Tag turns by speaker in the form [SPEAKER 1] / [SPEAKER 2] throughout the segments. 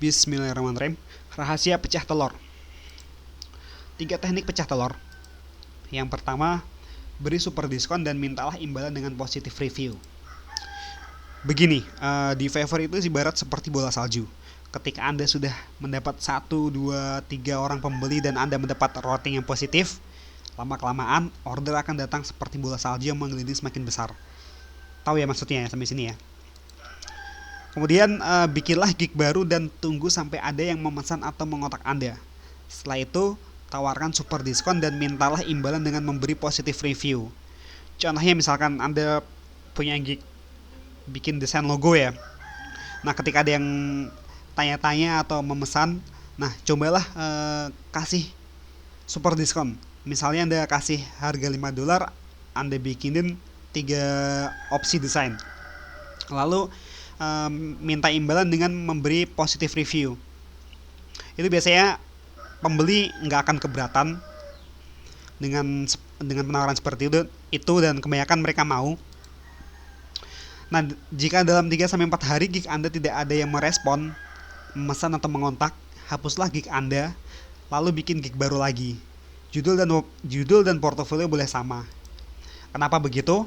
[SPEAKER 1] Bismillahirrahmanirrahim. Rahasia pecah telur. 3 teknik pecah telur. Yang pertama, beri super diskon dan mintalah imbalan dengan positif review. Begini, di Fiverr itu ibarat seperti bola salju. Ketika Anda sudah mendapat 1, 2, 3 orang pembeli dan Anda mendapat rating yang positif, lama-kelamaan order akan datang seperti bola salju yang menggelinding semakin besar. Tahu ya maksudnya ya sampai sini ya. Kemudian bikinlah gig baru dan tunggu sampai ada yang memesan atau mengontak Anda. Setelah itu, tawarkan super diskon dan mintalah imbalan dengan memberi positif review. Contohnya misalkan Anda punya gig bikin desain logo ya. Nah, ketika ada yang tanya-tanya atau memesan, nah cobalah kasih super diskon. Misalnya Anda kasih harga $5, Anda bikinin 3 opsi desain. Lalu minta imbalan dengan memberi positif review. Itu biasanya pembeli nggak akan keberatan dengan penawaran seperti itu dan kebanyakan mereka mau. Nah, jika dalam 3-4 hari gig Anda tidak ada yang merespon, memesan atau mengontak, hapuslah gig Anda, lalu bikin gig baru lagi. Judul dan portofolio boleh sama. Kenapa begitu?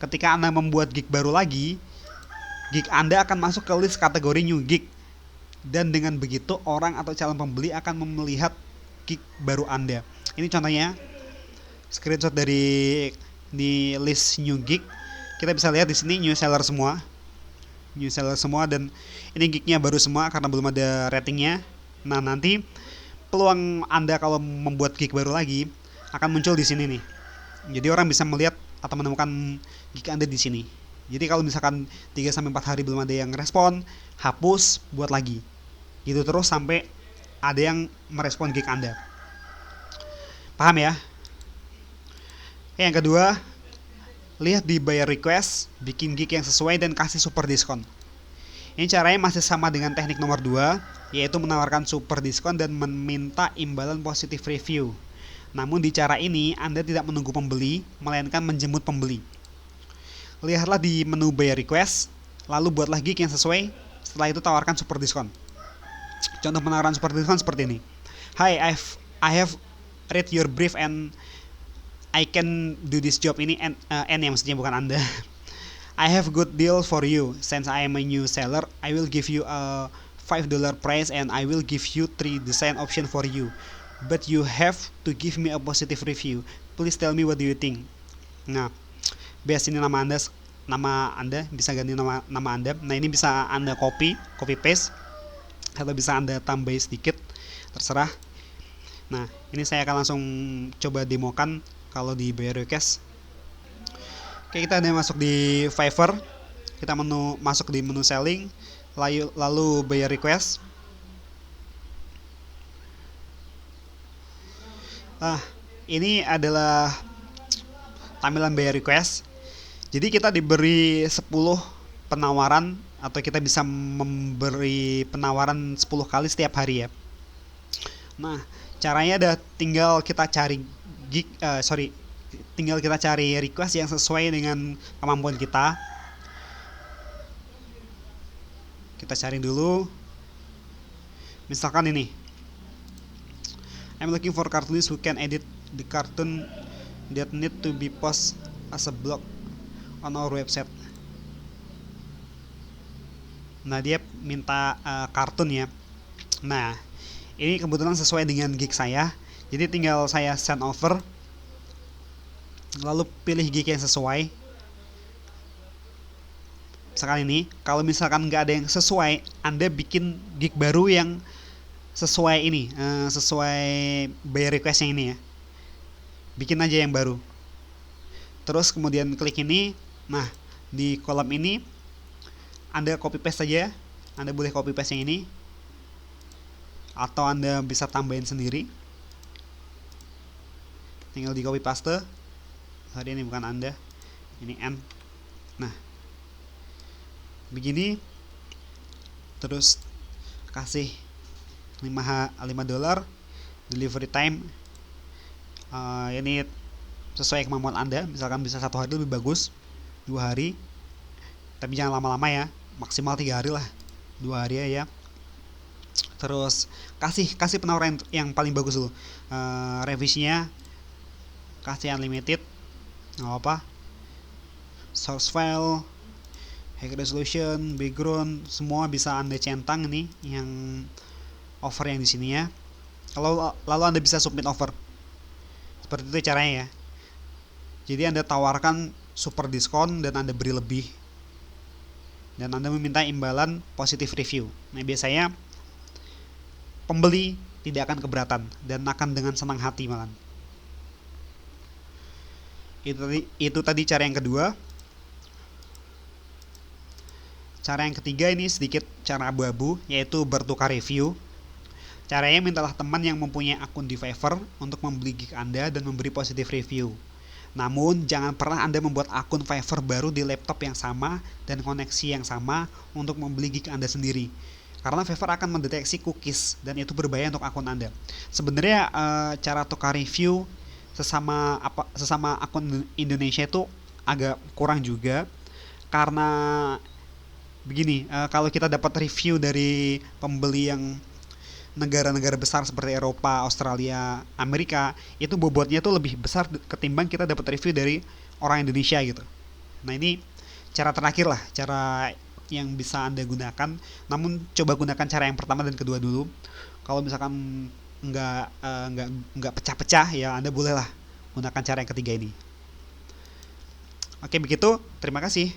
[SPEAKER 1] Ketika Anda membuat gig baru lagi, gig Anda akan masuk ke list kategori new gig. Dan dengan begitu orang atau calon pembeli akan melihat gig baru Anda. Ini contohnya screenshot dari di list new gig. Kita bisa lihat di sini new seller semua dan ini gignya baru semua karena belum ada ratingnya. Nah, nanti peluang Anda kalau membuat gig baru lagi akan muncul di sini nih. Jadi orang bisa melihat atau menemukan gig Anda di sini. Jadi kalau misalkan 3-4 hari belum ada yang respon, hapus, buat lagi. Gitu terus sampai ada yang merespon gig Anda. Paham ya? Yang kedua, lihat di buyer request, bikin gig yang sesuai dan kasih super diskon. Ini caranya masih sama dengan teknik nomor 2, yaitu menawarkan super diskon dan meminta imbalan positif review. Namun di cara ini Anda tidak menunggu pembeli, melainkan menjemput pembeli. Lihatlah di menu buyer request, lalu buatlah gig yang sesuai, setelah itu tawarkan super diskon. Contoh penawaran super diskon seperti ini. Hi, I have read your brief and I can do this job. Ini N yang maksudnya bukan Anda. I have good deal for you. Since I am a new seller, I will give you a $5 price and I will give you 3 design option for you. But you have to give me a positive review. Please tell me what do you think. Nah, bias ini nama Anda bisa ganti nama Anda. Nah, ini bisa Anda copy paste atau bisa Anda tambahin sedikit, terserah. Nah, ini saya akan langsung coba demokan kalau di buyer request. Oke, kita ada masuk di Fiverr. Kita masuk di menu selling, lalu buyer request. Ini adalah tampilan buyer request. Jadi kita diberi 10 penawaran atau kita bisa memberi penawaran 10 kali setiap hari ya. Nah, caranya tinggal kita cari tinggal kita cari request yang sesuai dengan kemampuan kita. Kita cari dulu. Misalkan ini. I'm looking for cartoonists who can edit the cartoon that need to be posted as a blog on our website. Nah, dia minta kartun ya. Nah, ini kebetulan sesuai dengan gig saya. Jadi tinggal saya send over, lalu pilih gig yang sesuai. Misalkan ini, kalau misalkan nggak ada yang sesuai, Anda bikin gig baru yang sesuai ini, sesuai buyer request yang ini ya. Bikin aja yang baru. Terus kemudian klik ini. Nah, di kolom ini Anda copy paste saja. Anda boleh copy paste yang ini, atau Anda bisa tambahin sendiri. Tinggal di copy paste. Sorry, ini bukan Anda, ini N. Nah, begini. Terus kasih $5 delivery time. Ini sesuai kemampuan Anda. Misalkan bisa 1 hari lebih bagus, 2 hari, tapi jangan lama-lama ya, maksimal 3 hari lah, 2 hari ya. Terus kasih kasih penawaran yang paling bagus dulu. Revisinya kasih unlimited, nggak apa, source file, high resolution, background, semua bisa Anda centang nih yang offer yang di sini ya. Lalu Anda bisa submit offer. Seperti itu caranya ya. Jadi Anda tawarkan super diskon dan Anda beri lebih. Dan Anda meminta imbalan positive review. Nah, biasanya pembeli tidak akan keberatan dan akan dengan senang hati malah. Itu tadi cara yang kedua. Cara yang ketiga ini sedikit cara abu-abu, yaitu bertukar review. Caranya mintalah teman yang mempunyai akun di Fiverr untuk membeli gig Anda dan memberi positive review. Namun, jangan pernah Anda membuat akun Fiverr baru di laptop yang sama dan koneksi yang sama untuk membeli gig Anda sendiri. Karena Fiverr akan mendeteksi cookies dan itu berbahaya untuk akun Anda. Sebenarnya cara tukar review sesama akun Indonesia itu agak kurang juga, karena begini, kalau kita dapat review dari pembeli yang negara-negara besar seperti Eropa, Australia, Amerika, itu bobotnya tuh lebih besar ketimbang kita dapat review dari orang Indonesia gitu. Nah, ini cara terakhir lah, cara yang bisa Anda gunakan. Namun coba gunakan cara yang pertama dan kedua dulu. Kalau misalkan nggak pecah-pecah, ya Anda bolehlah gunakan cara yang ketiga ini. Oke, begitu. Terima kasih.